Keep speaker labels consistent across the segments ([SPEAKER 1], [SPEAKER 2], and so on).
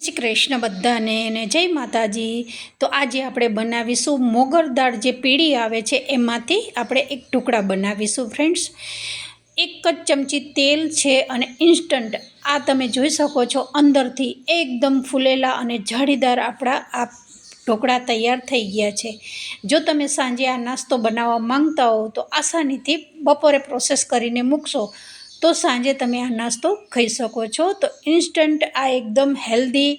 [SPEAKER 1] શ્રી કૃષ્ણ બધાને ને જય માતાજી। તો આજે આપણે બનાવીશું મોગર દાળ જે પીળી આવે છે એમાંથી આપણે એક ઢોકળા બનાવીશું ફ્રેન્ડ્સ। એક જ ચમચી તેલ છે અને ઇન્સ્ટન્ટ આ તમે જોઈ શકો છો અંદરથી એકદમ ફૂલેલા અને જાળીદાર આપણા આ ઢોકળા તૈયાર થઈ ગયા છે। જો તમે સાંજે આ નાસ્તો બનાવવા માંગતા હો તો આસાનીથી બપોરે પ્રોસેસ કરીને મૂકશો તો સાંજે તમે આ નાસ્તો ખાઈ શકો છો। તો ઇન્સ્ટન્ટ આ એકદમ હેલ્ધી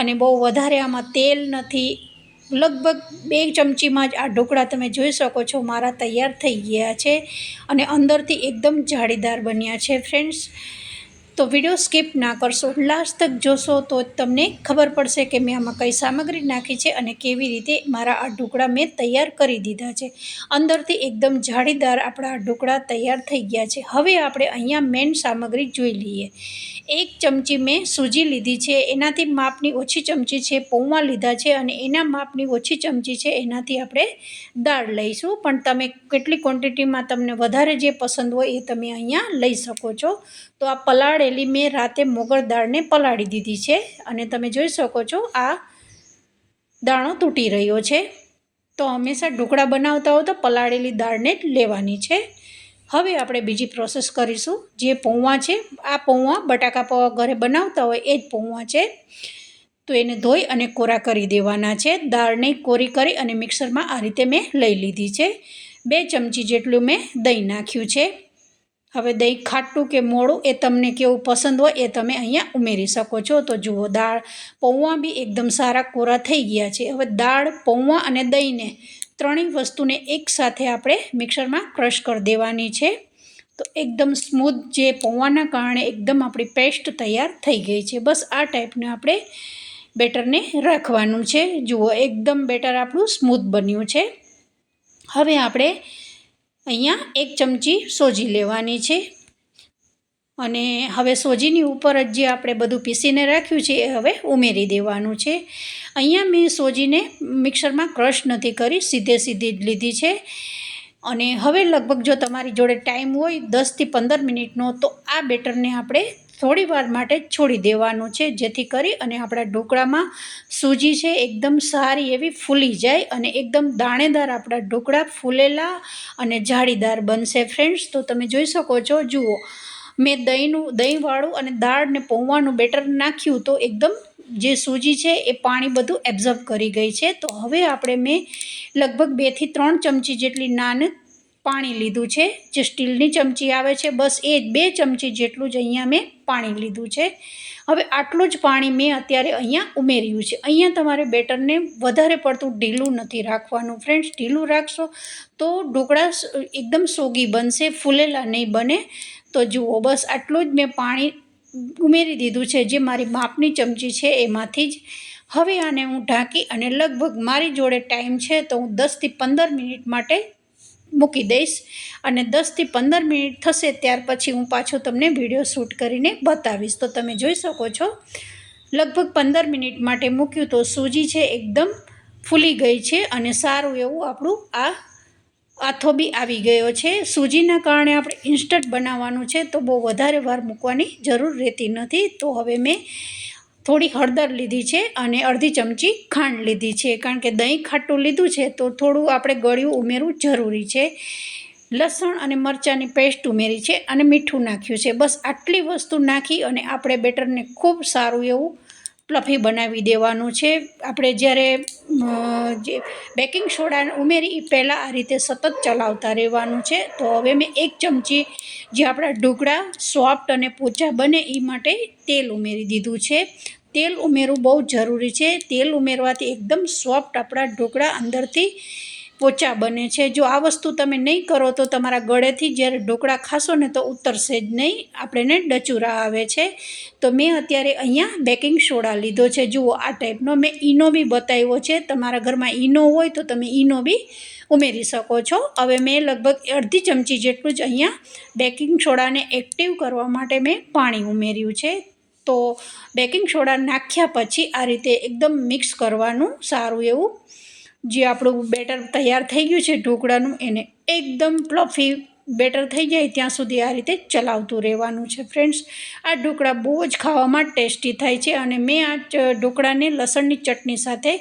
[SPEAKER 1] અને બહુ વધારે આમાં તેલ નથી, લગભગ 2 ચમચીમાં જ આ ઢોકળા તમે જોઈ શકો છો મારા તૈયાર થઈ ગયા છે અને અંદરથી એકદમ જાળીદાર બન્યા છે ફ્રેન્ડ્સ। તો વિડીયો સ્કીપ ના કરશો, લાસ્ટ તક જોશો તો તમને ખબર પડશે કે મેં આમાં કઈ સામગ્રી નાખી છે અને કેવી રીતે મારા આ ઢોકળા મેં તૈયાર કરી દીધા છે। અંદરથી એકદમ જાળીદાર આપણા આ ઢોકળા તૈયાર થઈ ગયા છે। હવે આપણે અહીંયા મેઇન સામગ્રી જોઈ લઈએ। 1 ચમચી મેં સૂજી લીધી છે, એનાથી માપની ઓછી ચમચી છે પૌવા લીધા છે અને એના માપની ઓછી ચમચી છે એનાથી આપણે દાળ લઈશું, પણ તમે કેટલી ક્વોન્ટિટીમાં તમને વધારે જે પસંદ હોય એ તમે અહીંયા લઈ શકો છો। તો આ પલાળેલી મેં રાતે મોગર દાળને પલાળી દીધી છે અને તમે જોઈ શકો છો આ દાણો તૂટી રહ્યો છે। તો હંમેશા ઢોકળા બનાવતા હો તો પલાળેલી દાળને જ લેવાની છે। હવે આપણે બીજી પ્રોસેસ કરીશું। જે પૌવા છે, આ પૌવા બટાકા પૌવા ઘરે બનાવતા હોય એ જ પૌવા છે, તો એને ધોઈ અને કોરા કરી દેવાના છે। દાળને કોરી કરી અને મિક્સરમાં આ રીતે મેં લઈ લીધી છે। 2 ચમચી જેટલું મેં દહીં નાખ્યું છે। હવે દહીં ખાટું કે મોળું એ તમને કેવું પસંદ હોય એ તમે અહીંયા ઉમેરી શકો છો। તો જુઓ દાળ પૌવા બી એકદમ સારા કોરા થઈ ગયા છે। હવે દાળ, પૌવા અને દહીંને ત્રણેય વસ્તુને એકસાથે આપણે મિક્સરમાં ક્રશ કરી દેવાની છે। તો એકદમ સ્મૂથ જે પૌવાના કારણે એકદમ આપણી પેસ્ટ તૈયાર થઈ ગઈ છે। બસ આ ટાઈપનું આપણે બેટરને રાખવાનું છે। જુઓ એકદમ બેટર આપણું સ્મૂથ બન્યું છે। હવે આપણે અહીંયા 1 ચમચી સોજી લેવાની છે અને હવે સોજીની ઉપર જ જે આપણે બધું પીસીને રાખ્યું છે એ હવે ઉમેરી દેવાનું છે। અહીંયા મેં સોજીને મિક્સરમાં ક્રશ નથી કરી, સીધી જ લીધી છે અને હવે લગભગ જો તમારી જોડે ટાઈમ હોય 10થી 15 મિનિટનો તો આ બેટરને આપણે થોડી વાર માટે છોડી દેવાનું છે, જેથી કરી અને આપણા ઢોકળામાં સૂજી છે એકદમ સારી એવી ફૂલી જાય અને એકદમ દાણેદાર આપણા ઢોકળા ફૂલેલા અને જાળીદાર બનશે ફ્રેન્ડ્સ। તો તમે જોઈ શકો છો, જુઓ મેં દહીંવાળું અને દાળ ને પૌવાનું બેટર નાખ્યું તો એકદમ જે સૂજી છે એ પાણી બધું એબ્ઝોર્બ કરી ગઈ છે। તો હવે આપણે મેં લગભગ 2 થી 3 ચમચી જેટલી નાનું પાણી લીધું છે, જે સ્ટીલની ચમચી આવે છે, બસ એ જ 2 ચમચી જેટલું જ અહીંયા મેં પાણી લીધું છે। હવે આટલું જ પાણી મેં અત્યારે અહીંયા ઉમેર્યું છે। અહીંયા તમારે બેટરને વધારે પડતું ઢીલું નથી રાખવાનું ફ્રેન્ડ્સ, ઢીલું રાખશો તો ઢોકળા એકદમ સોગી બનશે, ફૂલેલા નહીં બને। તો જુઓ બસ આટલું જ મેં પાણી ઉમેરી દીધું છે, જે મારી માપની ચમચી છે એમાંથી જ। હવે આને હું ઢાંકી અને લગભગ મારી જોડે ટાઈમ છે તો હું 10 થી 15 મિનિટ માટે મૂકી દઈશ અને 10 થી 15 મિનિટ થશે ત્યાર પછી હું પાછો તમને વિડીયો શૂટ કરીને બતાવીશ। તો તમે જોઈ શકો છો લગભગ 15 મિનિટ માટે મૂક્યું તો સૂજી છે એકદમ ફૂલી ગઈ છે અને સારું એવું આપણું આ આથો બી આવી ગયો છે। સૂજીના કારણે આપણે ઇન્સ્ટન્ટ બનાવવાનું છે તો બહુ વધારે વાર મૂકવાની જરૂર રહેતી નથી। તો હવે મેં થોડી હળદર લીધી છે અને અડધી ચમચી ખાંડ લીધી છે, કારણ કે દહીં ખાટું લીધું છે તો થોડું આપણે ગળ્યું ઉમેરવું જરૂરી છે। લસણ અને મરચાંની પેસ્ટ ઉમેરી છે અને મીઠું નાખ્યું છે। બસ આટલી વસ્તુ નાખી અને આપણે બેટરને ખૂબ સારું એવું ફ્લફી બનાવી દેવાનું છે। આપણે જ્યારે જે બેકિંગ સોડા ઉમેરી એ પહેલાં આ રીતે સતત ચલાવતા રહેવાનું છે। તો હવે મેં 1 ચમચી જે આપણા ઢોકળા સોફ્ટ અને પોચા બને એ માટે તેલ ઉમેરી દીધું છે। તેલ ઉમેરવું બહુ જરૂરી છે। તેલ ઉમેરવાથી એકદમ સોફ્ટ આપણા ઢોકળા અંદરથી પોચા બને છે। જો આ વસ્તુ તમે નહીં કરો તો તમારા ગળેથી જ્યારે ઢોકળા ખાશો ને તો ઉતરશે જ નહીં, આપણને ડચુરા આવે છે। તો મેં અત્યારે અહીંયા બેકિંગ સોડા લીધો છે, જુઓ આ ટાઈપનો। મેં ઈનો બી બતાવ્યો છે, તમારા ઘરમાં ઈનો હોય તો તમે ઈનો બી ઉમેરી શકો છો। હવે મેં લગભગ અડધી ચમચી જેટલું જ અહીંયા બેકિંગ સોડાને એક્ટિવ કરવા માટે મેં પાણી ઉમેર્યું છે। તો બેકિંગ સોડા નાખ્યા પછી આ રીતે એકદમ મિક્સ કરવાનું સારું એવું। જે આપણું બેટર તૈયાર થઈ ગયું છે ઢોકળાનું એને એકદમ ફ્લફી બેટર થઈ જાય ત્યાં સુધી આ રીતે ચલાવતું રહેવાનું છે ફ્રેન્ડ્સ. આ ઢોકળા બહુ જ ખાવામાં ટેસ્ટી થાય છે અને મેં આ ઢોકળાને લસણની ચટણી સાથે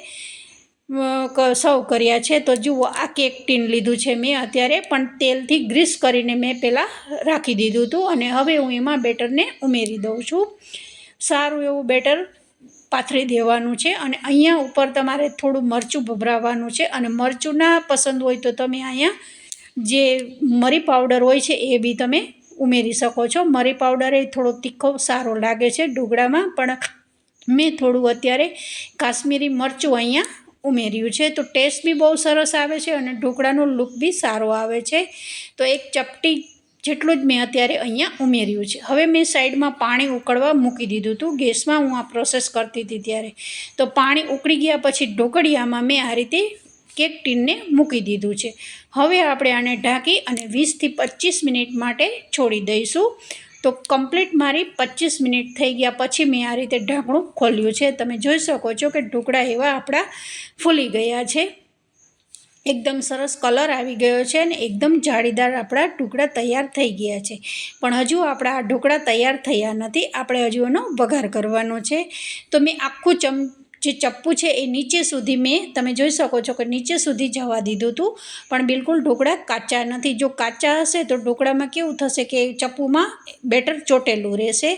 [SPEAKER 1] સર્વ કર્યા છે. તો જુઓ, આ કેક ટીન લીધું છે મેં અત્યારે, પણ તેલથી ગ્રીસ કરીને મેં પહેલાં રાખી દીધું હતું અને હવે હું એમાં બેટરને ઉમેરી દઉં છું. સારું એવું બેટર પાથરી દેવાનું છે અને અહીંયા ઉપર તમારે થોડું મરચું ભભરાવવાનું છે અને મરચું ના પસંદ હોય તો તમે અહીંયા જે મરી પાવડર હોય છે એ બી તમે ઉમેરી શકો છો. મરી પાવડર એ થોડો તીખો સારો લાગે છે ઢોકળામાં, પણ મેં થોડું અત્યારે કાશ્મીરી મરચું અહીંયા ઉમેર્યું છે. તો ટેસ્ટ બી બહુ સરસ આવે છે અને ઢોકળાનો લુક બી સારો આવે છે. તો એક ચપટી જેટલું જ મેં અત્યારે અહીંયા ઉમેર્યું છે. હવે મેં સાઈડમાં પાણી ઉકળવા મૂકી દીધું હતું. ગેસમાં હું આ પ્રોસેસ કરતી હતી ત્યારે તો પાણી ઉકળી ગયા પછી ઢોકળિયામાં મેં આ રીતે કેક ટીનને મૂકી દીધું છે. હવે આપણે આને ઢાંકી અને 20થી 25 મિનિટ માટે છોડી દઈશું. તો કમ્પ્લીટ મારી 25 મિનિટ થઈ ગયા પછી મેં આ રીતે ઢાંકણું ખોલ્યું છે. તમે જોઈ શકો છો કે ઢોકળા એવા આપણા ફૂલી ગયા છે, એકદમ સરસ કલર આવી ગયો છે અને એકદમ જાળીદાર આપણા ઢોકળા તૈયાર થઈ ગયા છે. પણ હજુ આપણા આ ઢોકળા તૈયાર થયા નથી, આપણે હજુ એનો વઘાર કરવાનો છે. તો મેં આખું જે ચપ્પુ છે એ નીચે સુધી તમે જોઈ શકો છો કે નીચે સુધી જવા દીધું હતું, પણ બિલકુલ ઢોકળા કાચા નથી. જો કાચા હશે તો ઢોકળામાં કેવું થશે કે ચપ્પુમાં બેટર ચોટેલું રહેશે.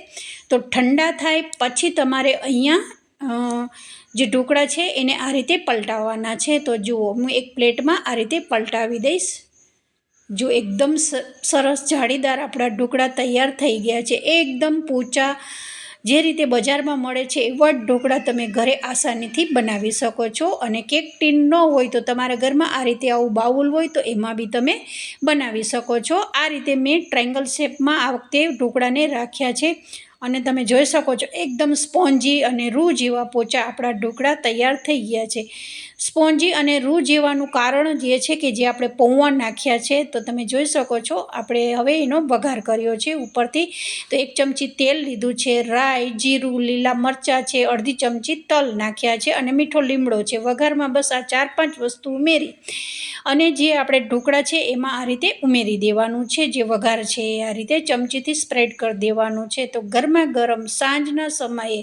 [SPEAKER 1] તો ઠંડા થાય પછી તમારે અહીંયા જે ઢોકળા છે એને આ રીતે પલટાવવાના છે. તો જુઓ, હું એક પ્લેટમાં આ રીતે પલટાવી દઈશ. જો એકદમ સરસ જાળીદાર આપણા ઢોકળા તૈયાર થઈ ગયા છે, એકદમ પોચા, જે રીતે બજારમાં મળે છે એવા જ ઢોકળા તમે ઘરે આસાનીથી બનાવી શકો છો. અને કેક ટીન ન હોય તો તમારા ઘરમાં આ રીતે આવું બાઉલ હોય તો એમાં બી તમે બનાવી શકો છો. આ રીતે મેં ટ્રાયંગલ શેપમાં આ વખતે ઢોકળાને રાખ્યા છે અને તમે જોઈ શકો છો એકદમ સ્પોન્જી અને રૂ જેવા પોચા આપણા ઢોકળા તૈયાર થઈ ગયા છે. સ્પોન્જી અને રૂ જેવાનું કારણ જે છે કે જે આપણે પૌવા નાખ્યા છે. તો તમે જોઈ શકો છો આપણે હવે એનો વઘાર કર્યો છે ઉપરથી. તો 1 ચમચી તેલ લીધું છે, રાઈ, જીરું, લીલા મરચાં છે, અડધી ચમચી તલ નાખ્યા છે અને મીઠો લીમડો છે. વઘારમાં બસ આ 4-5 વસ્તુ ઉમેરી અને જે આપણે ઢોકળા છે એમાં આ રીતે ઉમેરી દેવાનું છે. જે વઘાર છે એ આ રીતે ચમચીથી સ્પ્રેડ કરી દેવાનું છે. તો ગરમા ગરમ સાંજના સમયે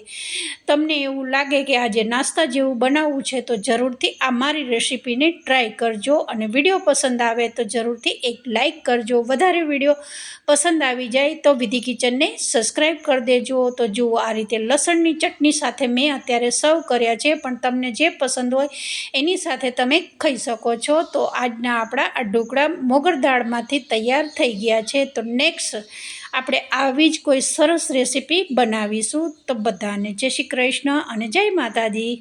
[SPEAKER 1] તમને એવું લાગે કે આજે નાસ્તા જેવું બનાવવું છે તો જરૂરથી આ મારી રેસીપીને ટ્રાય કરજો. અને વિડીયો પસંદ આવે તો જરૂરથી એક લાઇક કરજો. વધારે વિડીયો પસંદ આવી જાય તો વિધિ કિચનને સબસ્ક્રાઈબ કરી દેજો. તો જુઓ, આ રીતે લસણની ચટણી સાથે મેં અત્યારે સર્વ કર્યા છે, પણ તમને જે પસંદ હોય એની સાથે તમે ખાઈ શકો છો. તો આજના આપણા આ ઢોકળા મોગર દાળમાંથી તૈયાર થઈ ગયા છે. તો નેક્સ્ટ આપણે આવી જ કોઈ સરસ રેસીપી બનાવીશું. તો બધાને જય શ્રી કૃષ્ણ અને જય માતાજી.